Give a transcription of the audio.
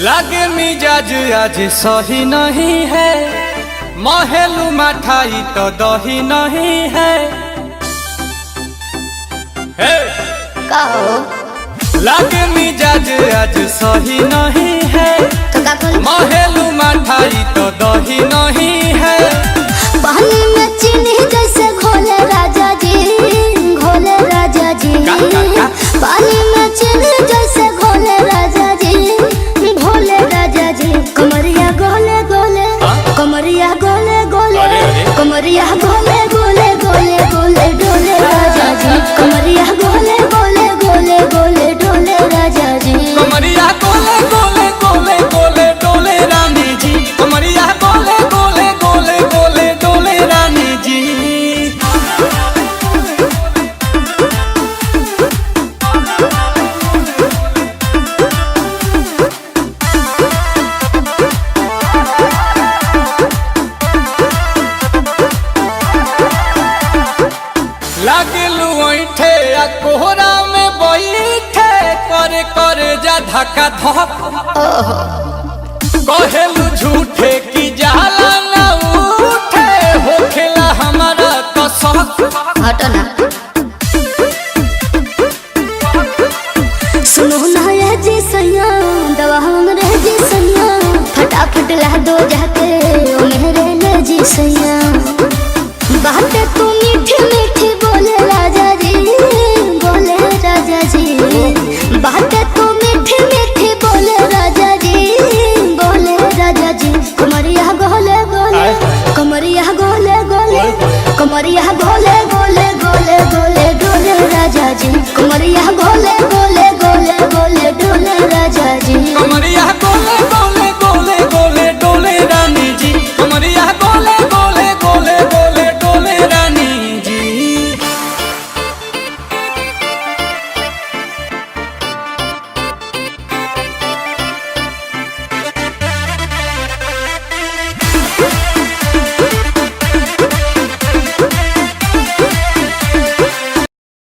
लागे मिजाज आज सही नहीं है, महलू मठाई तो दही नहीं है। लागे मिजाज आज सही नहीं है, महलू मठाई तो दही नहीं है। पानी में चीनी जैसे घोले राजा जी, घोले राजा जी। पानी में चीनी जैसे घोले राजा जी, घोले राजा जी। कमरिया गोले गोले, कमरिया गोले गोले, कमरिया गोले गोले गोले गोले डोले राजा जी। कमरिया गोले गोले गोले गोले डोले राजा जी। कमरिया गोले गोले गोले गोले डोले रानी जी। कमरिया गोले गोले गोले गोले डोले रानी जी। लागलू ऐठे आ कोहरा में बैठे, करे करे जा धक्का धक। कहेलू झूठे की जाला ना उठे, होखेला हमारा तो शौक। हटो ना। सुनो ना ये जी सैया, दवा हमरे जी सैया। फटाफट ला दो जाके ओ मेरे ले जी सैया। बातें तू मीठी मीठी बोले राजा जी, बोले राजा जी। बातें तू मीठी मीठी बोले राजा जी, बोले राजा जी। कमरिया गोले गोले, कमरिया गोले गोले, कमरिया गोले गोले।